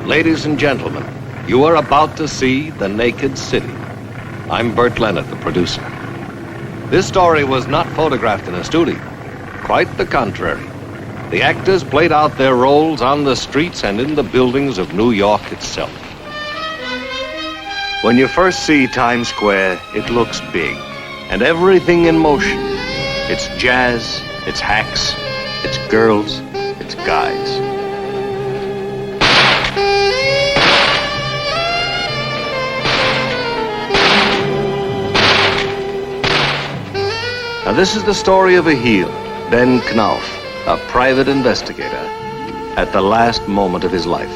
Ladies and gentlemen, you are about to see The Naked City. I'm Burt Leonard, the producer. This story was not photographed in a studio. Quite the contrary. The actors played out their roles on the streets and in the buildings of New York itself. When you first see Times Square, it looks big, and everything in motion. It's jazz, it's hacks, it's girls, it's guys. Now, this is the story of a heel, Ben Knauf, a private investigator, at the last moment of his life.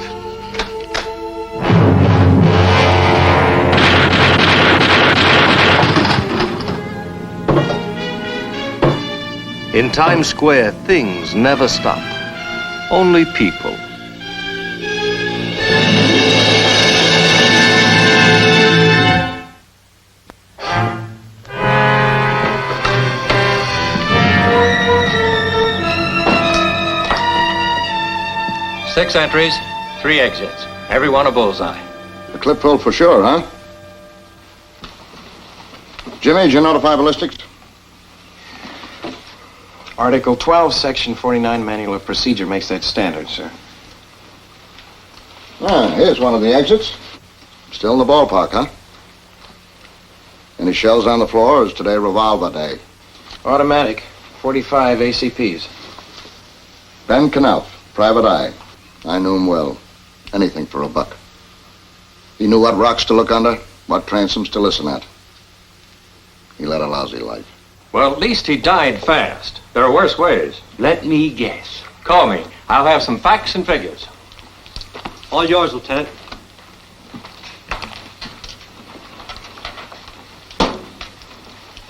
In Times Square, things never stop. Only people. Six entries, 3 exits. Every one a bullseye. A clip full for sure, huh? Jimmy, did you notify ballistics? Article 12, Section 49, Manual of Procedure makes that standard, sir. Ah, here's one of the exits. Still in the ballpark, huh? Any shells on the floor, or is today revolver day? Automatic, 45 ACPs. Ben Knauf, private eye. I knew him well. Anything for a buck. He knew what rocks to look under, what transoms to listen at. He led a lousy life. Well, at least he died fast. There are worse ways. Let me guess. Call me. I'll have some facts and figures. All yours, Lieutenant.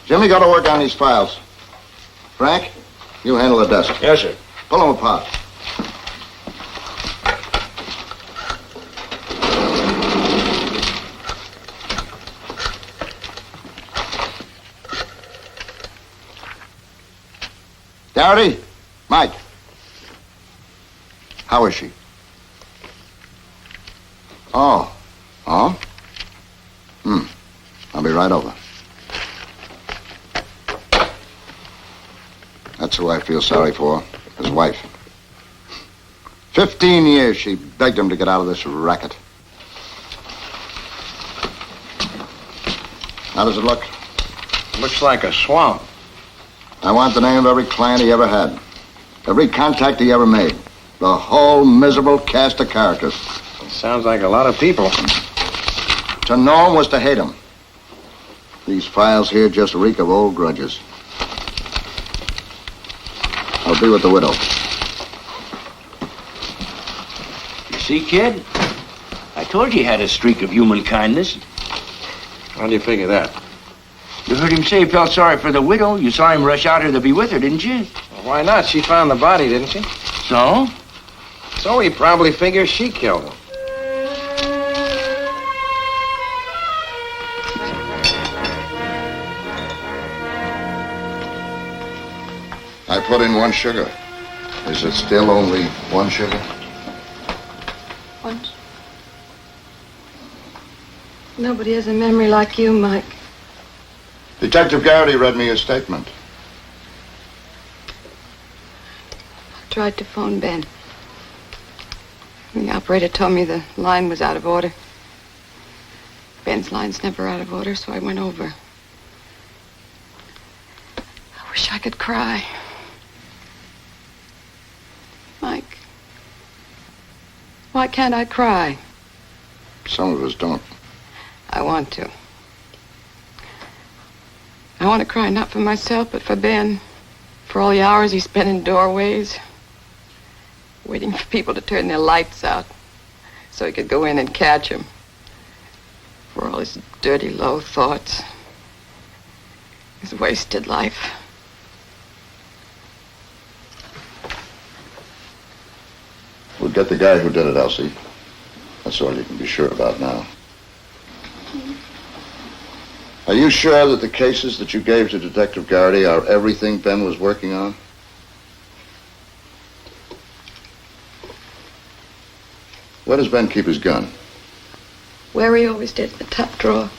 Jimmy, go to work on these files. Frank, you handle the desk. Yes, sir. Pull them apart. Garrity, Mike. How is she? Oh. Oh? I'll be right over. That's who I feel sorry for, his wife. 15 years she begged him to get out of this racket. How does it look? Looks like a swamp. I want the name of every client he ever had. Every contact he ever made. The whole miserable cast of characters. It sounds like a lot of people. To know him was to hate him. These files here just reek of old grudges. I'll be with the widow. You see, kid? I told you he had a streak of human kindness. How do you figure that? You heard him say he felt sorry for the widow. You saw him rush out here to be with her, didn't you? Well, why not? She found the body, didn't she? So? So he probably figures she killed him. I put in 1 sugar. Is it still only 1 sugar? One. Nobody has a memory like you, Mike. Detective Garrity read me his statement. I tried to phone Ben. The operator told me the line was out of order. Ben's line's never out of order, so I went over. I wish I could cry. Mike, why can't I cry? Some of us don't. I want to. I want to cry not for myself, but for Ben. For all the hours he spent in doorways, waiting for people to turn their lights out so he could go in and catch them. For all his dirty, low thoughts. His wasted life. We'll get the guy who did it, Elsie. That's all you can be sure about now. Are you sure that the cases that you gave to Detective Garrity are everything Ben was working on? Where does Ben keep his gun? Where he always did, in the top drawer.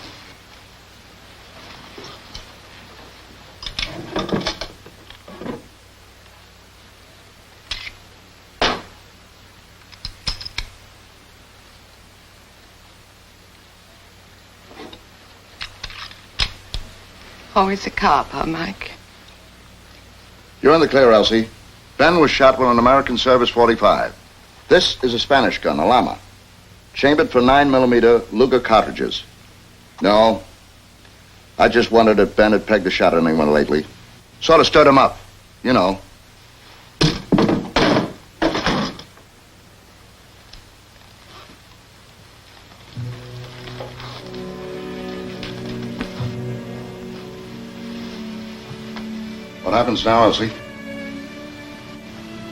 Always a cop, huh, Mike? You're in the clear, Elsie. Ben was shot with an American Service .45. This is a Spanish gun, a Llama. Chambered for 9mm Luger cartridges. No. I just wondered if Ben had pegged a shot at anyone lately. Sort of stirred him up. You know. What happens now, Elsie?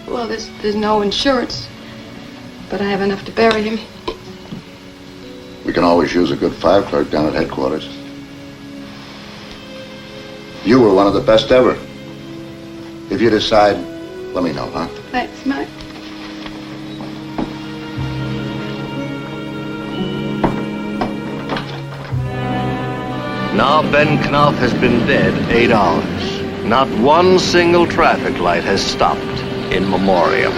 Well, there's no insurance, but I have enough to bury him. We can always use a good file clerk down at headquarters. You were one of the best ever. If you decide, let me know, huh? Thanks, Mike. Now Ben Knopf has been dead 8 hours. Not one single traffic light has stopped in memoriam.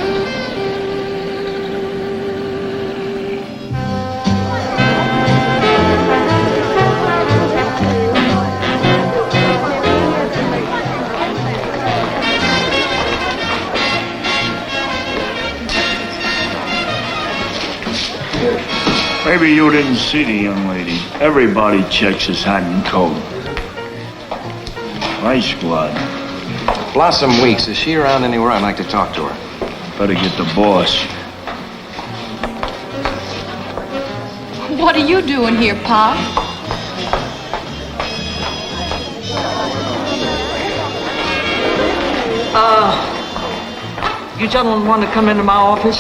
Maybe you didn't see the young lady. Everybody checks his hat and coat. Nice blood. Blossom Weeks, is she around anywhere? I'd like to talk to her. Better get the boss. What are you doing here, Pa? You gentlemen want to come into my office?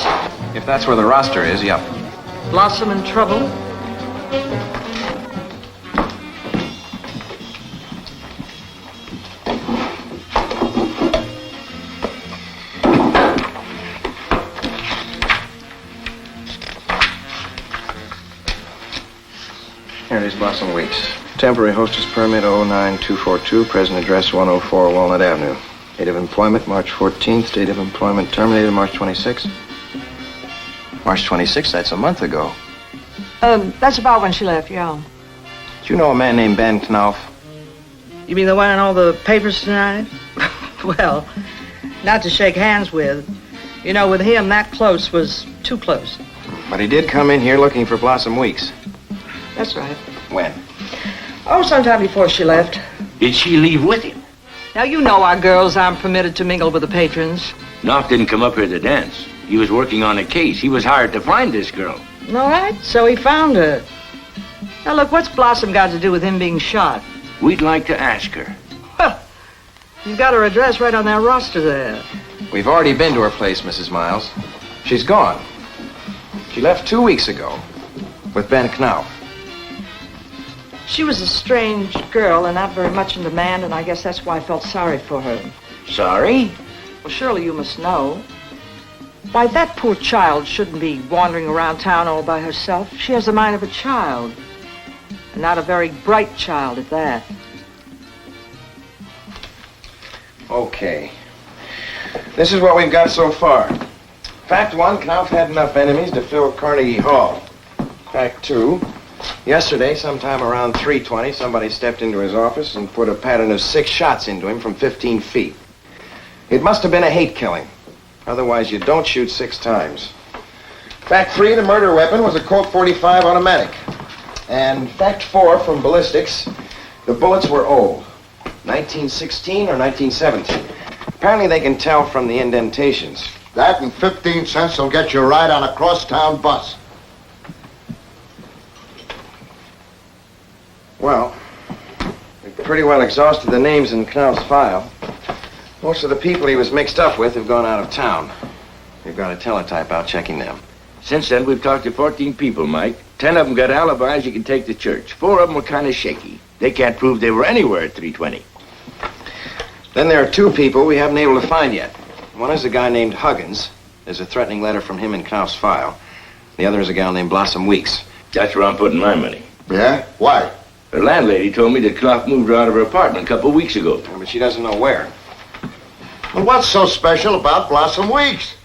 If that's where the roster is, yep. Blossom in trouble? Here it is, Blossom Weeks. Temporary hostess permit 09242, present address 104 Walnut Avenue. Date of employment, March 14th. Date of employment terminated, March 26th. March 26th, that's a month ago. That's about when she left, yeah. Do you know a man named Ben Knopf? You mean the one in all the papers tonight? Well, not to shake hands with. You know, with him, that close was too close. But he did come in here looking for Blossom Weeks. That's right. When? Oh, sometime before she left. Did she leave with him? Now, you know our girls aren't permitted to mingle with the patrons. Knopf didn't come up here to dance. He was working on a case. He was hired to find this girl. All right, so he found her. Now, look, what's Blossom got to do with him being shot? We'd like to ask her. Well, you've got her address right on that roster there. We've already been to her place, Mrs. Miles. She's gone. She left 2 weeks ago with Ben Knopf. She was a strange girl and not very much in demand, and I guess that's why I felt sorry for her. Sorry? Well, surely you must know. Why, that poor child shouldn't be wandering around town all by herself. She has the mind of a child. And not a very bright child at that. Okay. This is what we've got so far. Fact 1, Knopf had enough enemies to fill Carnegie Hall. Fact 2, yesterday, sometime around 3:20, somebody stepped into his office and put a pattern of 6 shots into him from 15 feet. It must have been a hate killing. Otherwise, you don't shoot 6 times. Fact 3, the murder weapon was a Colt .45 automatic. And fact 4 from ballistics, the bullets were old. 1916 or 1917. Apparently they can tell from the indentations. That and 15 cents will get you a ride on a crosstown bus. Well, we've pretty well exhausted the names in Knopf's file. Most of the people he was mixed up with have gone out of town. We've got a teletype out checking them. Since then, we've talked to 14 people, Mike. 10 of them got alibis you can take to church. 4 of them were kind of shaky. They can't prove they were anywhere at 3:20. Then there are 2 people we haven't been able to find yet. One is a guy named Huggins. There's a threatening letter from him in Knopf's file. The other is a gal named Blossom Weeks. That's where I'm putting my money. Yeah? Why? The landlady told me that Knopf moved her out of her apartment a couple of weeks ago. Yeah, but she doesn't know where. Well, what's so special about Blossom Weeks?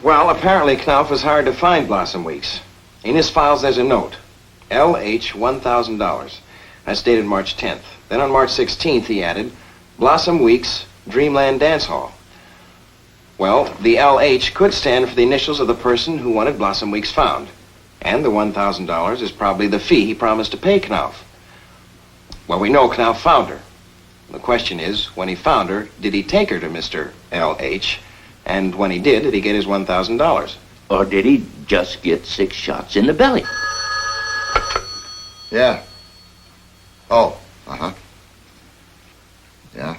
Well, apparently Knopf was hired to find Blossom Weeks. In his files, there's a note. LH $1,000. That's dated March 10th. Then on March 16th, he added, Blossom Weeks, Dreamland Dance Hall. Well, the LH could stand for the initials of the person who wanted Blossom Weeks found. And the $1,000 is probably the fee he promised to pay Knopf. Well, we know Knopf found her. The question is, when he found her, did he take her to Mr. LH? And when he did he get his $1,000? Or did he just get 6 shots in the belly? Yeah. Oh, uh-huh. Yeah.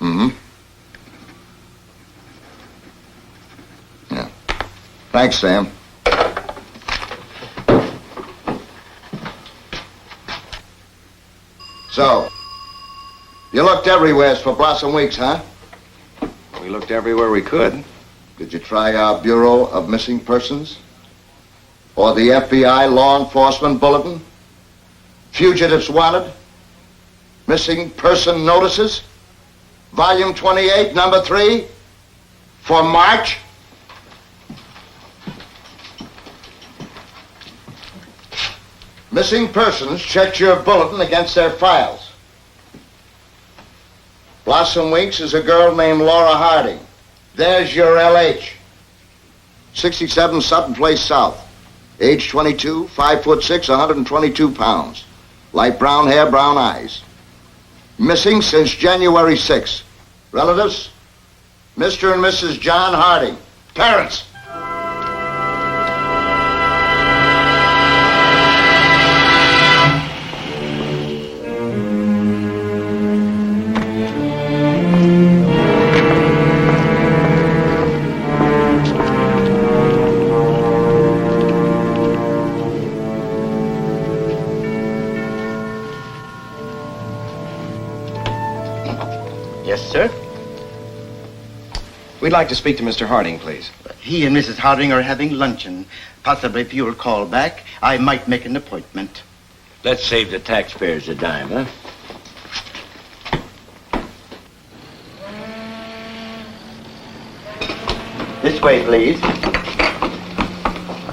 Mm-hmm. Yeah. Thanks, Sam. So, you looked everywhere for Blossom Weeks, huh? We looked everywhere we could. Did you try our Bureau of Missing Persons? Or the FBI Law Enforcement Bulletin? Fugitives Wanted? Missing Person Notices? Volume 28, number 3? For March? Missing Persons checked your bulletin against their files. Blossom Weeks is a girl named Laura Harding. There's your LH. 67 Sutton Place South. Age 22, 5'6", 122 pounds. Light brown hair, brown eyes. Missing since January 6. Relatives? Mr. and Mrs. John Harding. Parents? Yes, sir. We'd like to speak to Mr. Harding, please. He and Mrs. Harding are having luncheon. Possibly if you'll call back, I might make an appointment. Let's save the taxpayers a dime, huh? This way, please.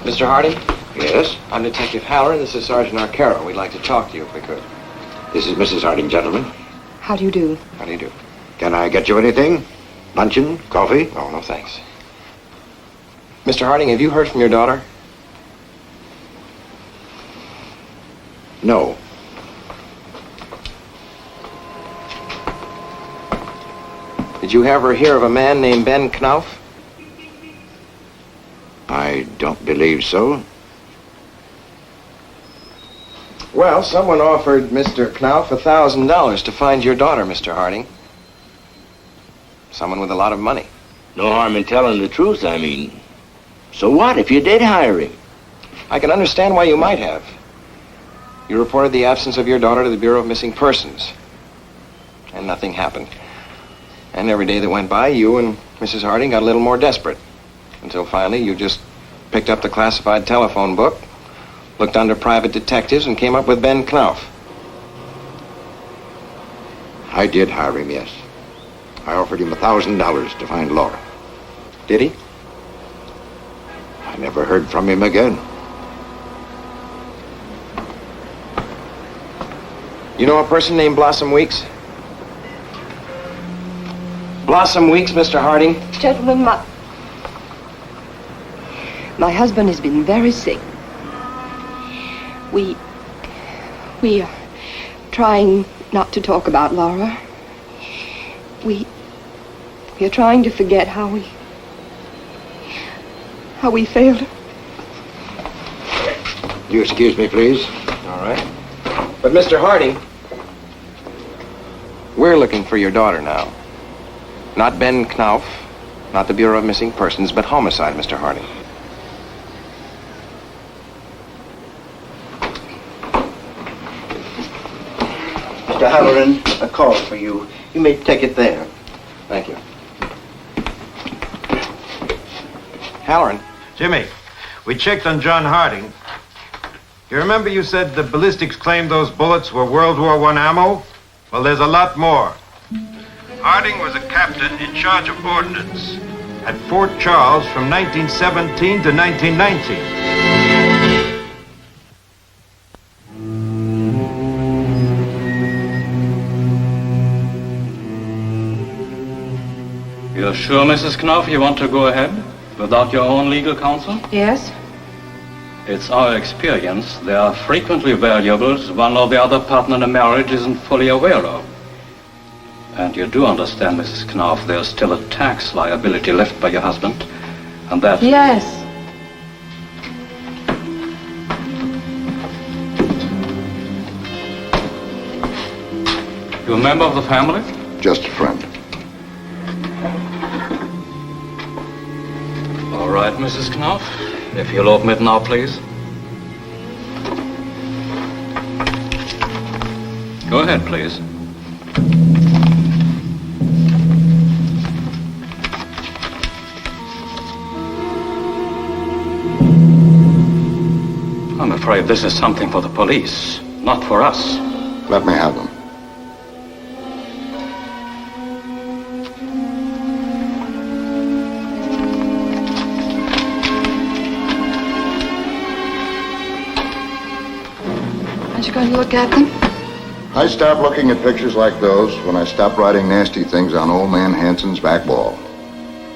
Mr. Harding? Yes? I'm Detective Halloran. This is Sergeant Arcaro. We'd like to talk to you if we could. This is Mrs. Harding, gentlemen. How do you do? How do you do? Can I get you anything? Luncheon? Coffee? Oh, no, thanks. Mr. Harding, have you heard from your daughter? No. Did you ever hear of a man named Ben Knopf? I don't believe so. Well, someone offered Mr. Knopf $1,000 to find your daughter, Mr. Harding. Someone with a lot of money. No harm in telling the truth, I mean. So what if you did hire him? I can understand why you might have. You reported the absence of your daughter to the Bureau of Missing Persons. And nothing happened. And every day that went by, you and Mrs. Harding got a little more desperate. Until finally, you just picked up the classified telephone book, looked under private detectives, and came up with Ben Knopf. I did hire him, yes. I offered him $1,000 to find Laura. Did he? I never heard from him again. You know a person named Blossom Weeks? Blossom Weeks, Mr. Harding? Gentlemen, my husband has been very sick. We are trying not to talk about Laura. We are trying to forget how we failed her. You excuse me, please. All right. But, Mr. Harding, we're looking for your daughter now. Not Ben Knopf, not the Bureau of Missing Persons, but homicide, Mr. Harding. Mr. Halloran, a call for you. You may take it there. Thank you. Halloran. Jimmy, We checked on John Harding. You remember you said the ballistics claimed those bullets were World War I ammo? Well, there's a lot more. Harding was a captain in charge of ordnance at Fort Charles from 1917 to 1919. You're sure, Mrs. Knopf, you want to go ahead without your own legal counsel? Yes? It's our experience there are frequently variables one or the other partner in a marriage isn't fully aware of. And you do understand, Mrs. Knopf, there's still a tax liability left by your husband, and that... Yes. You a member of the family? Just a friend. All right, Mrs. Knopf. If you'll open it now, please. Go ahead, please. I'm afraid this is something for the police, not for us. Let me have them. Aren't you going to look at them? I stopped looking at pictures like those when I stopped writing nasty things on old man Hanson's back wall.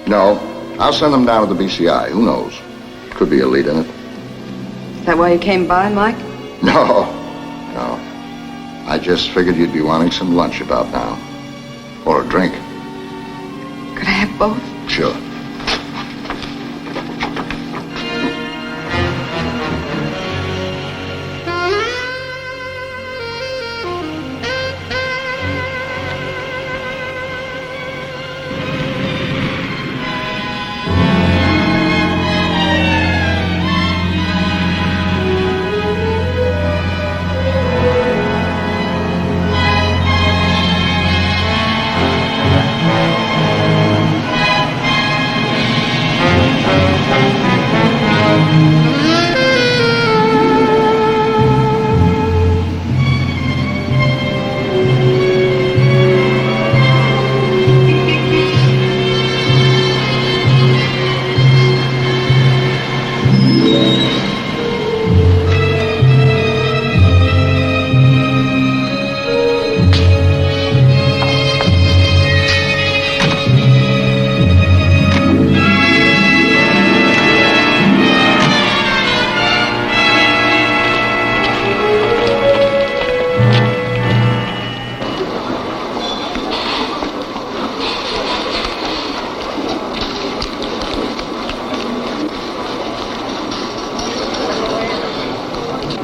No, I'll send them down to the BCI. Who knows? Could be a lead in it. Is that why you came by, Mike? No. I just figured you'd be wanting some lunch about now. Or a drink. Could I have both? Sure.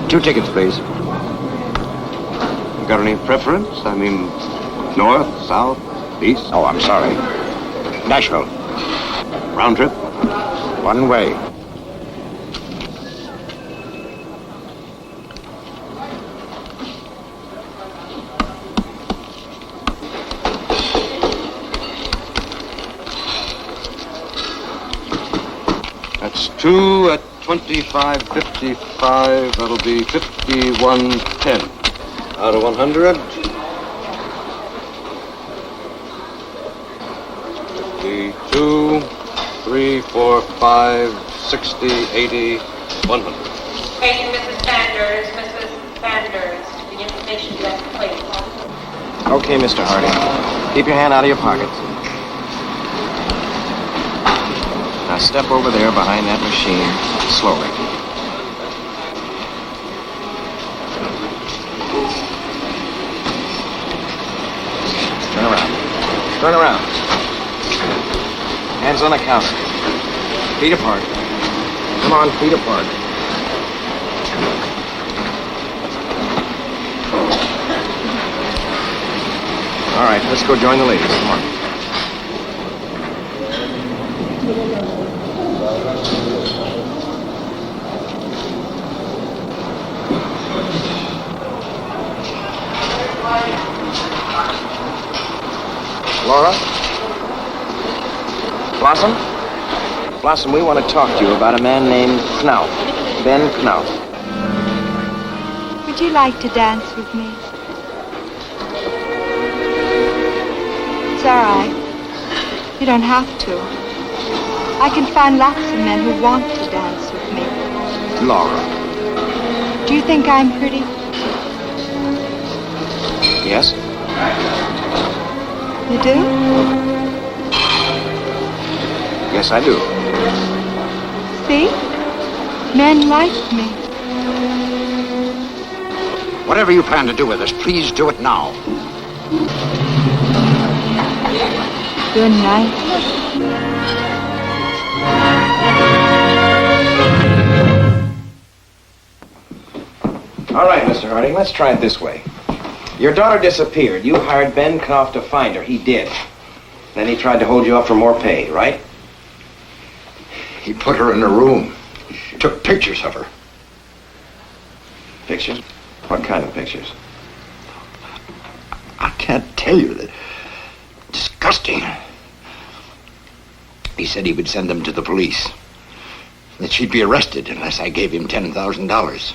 Two tickets, please. Got any preference? I mean, north, south, east? Oh, I'm sorry. Nashville. Round trip? One way. That's two at 25.55. That'll be 51.10. Out of 100. 52, 3, 4, 5, 60, 80, 100. Hey, Mrs. Sanders, the information desk, please. Okay, Mr. Harding. Keep your hand out of your pockets. Now step over there behind that machine, slowly. Turn around. Turn around. Hands on the counter. Feet apart. Come on, feet apart. All right, let's go join the ladies. Come on. Laura? Blossom? Blossom, we want to talk to you about a man named Knauf. Ben Knauf. Would you like to dance with me? It's all right. You don't have to. I can find lots of men who want to dance with me. Laura. Do you think I'm pretty? Yes? You do? Yes, I do. See? Men like me. Whatever you plan to do with us, please do it now. Good night. All right, Mr. Harding, let's try it this way. Your daughter disappeared. You hired Ben Knauf to find her. He did. Then he tried to hold you up for more pay, right? He put her in a room. Took pictures of her. Pictures? What kind of pictures? I can't tell you that. Disgusting. He said he would send them to the police. That she'd be arrested unless I gave him $10,000.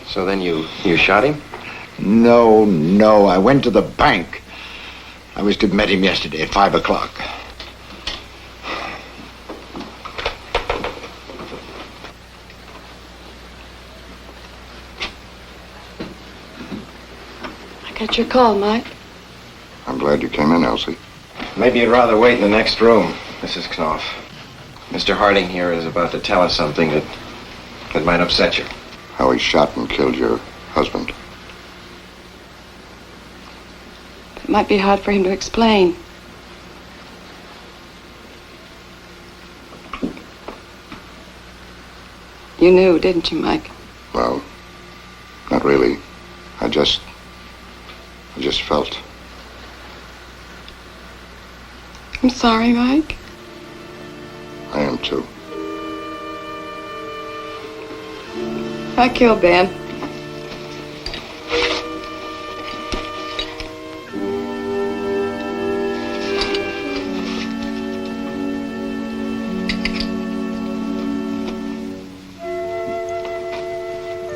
So then you shot him? No. I went to the bank. I was to meet him yesterday at 5 o'clock. I got your call, Mike. I'm glad you came in, Elsie. Maybe you'd rather wait in the next room, Mrs. Knauf. Mr. Harding here is about to tell us something that might upset you. How he shot and killed your husband. It might be hard for him to explain. You knew, didn't you, Mike? Well, not really. I just felt. I'm sorry, Mike. I am too. I killed Ben.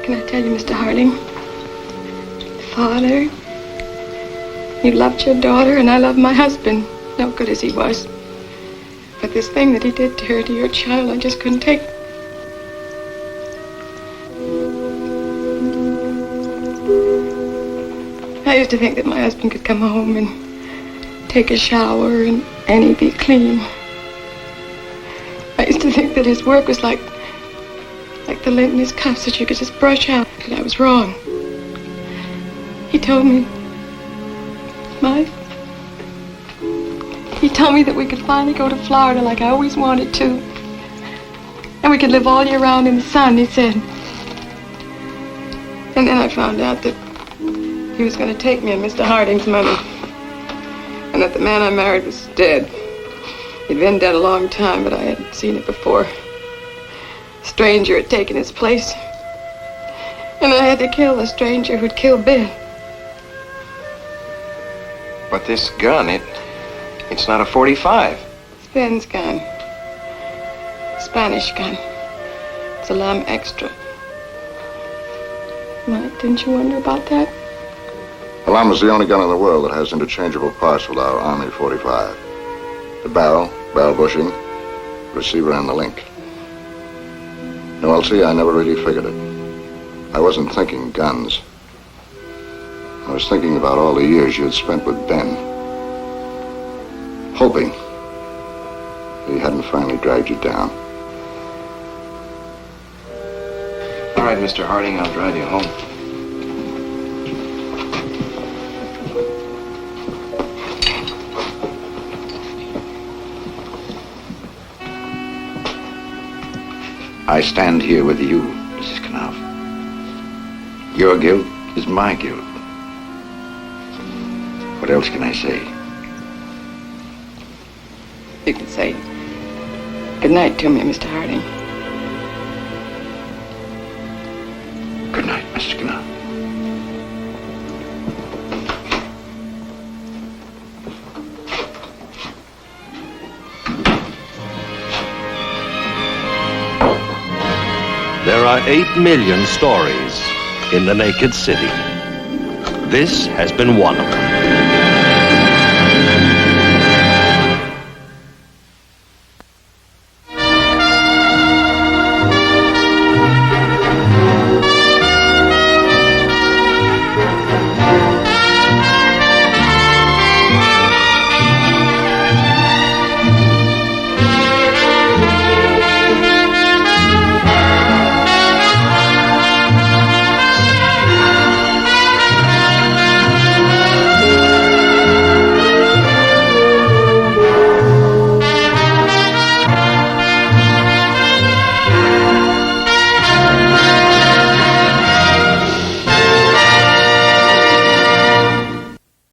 Can I tell you, Mr. Harding? Father, you loved your daughter and I loved my husband, no good as he was. But this thing that he did to her, to your child, I just couldn't take. I used to think that my husband could come home and take a shower and he'd be clean. I used to think that his work was like the lint in his cuffs that you could just brush out, but I was wrong. He told me, Mike, he told me that we could finally go to Florida like I always wanted to. And we could live all year round in the sun, he said. And then I found out that he was going to take me and Mr. Harding's money. And that the man I married was dead. He'd been dead a long time, but I hadn't seen it before. A stranger had taken his place. And I had to kill the stranger who'd killed Ben. But this gun, it's not a .45. It's Ben's gun. Spanish gun. It's a Lam Extra. Mike, didn't you wonder about that? Alarm is the only gun in the world that has interchangeable parts with our Army .45. The barrel bushing, receiver, and the link. No, Elsie, I never really figured it. I wasn't thinking guns. I was thinking about all the years you had spent with Ben. Hoping he hadn't finally dragged you down. All right, Mr. Harding, I'll drive you home. I stand here with you, Mrs. Knauf. Your guilt is my guilt. What else can I say? You can say good night to me, Mr. Harding. Good night, Mrs. Knauf. there are 8 million stories in the naked city. This has been one of them.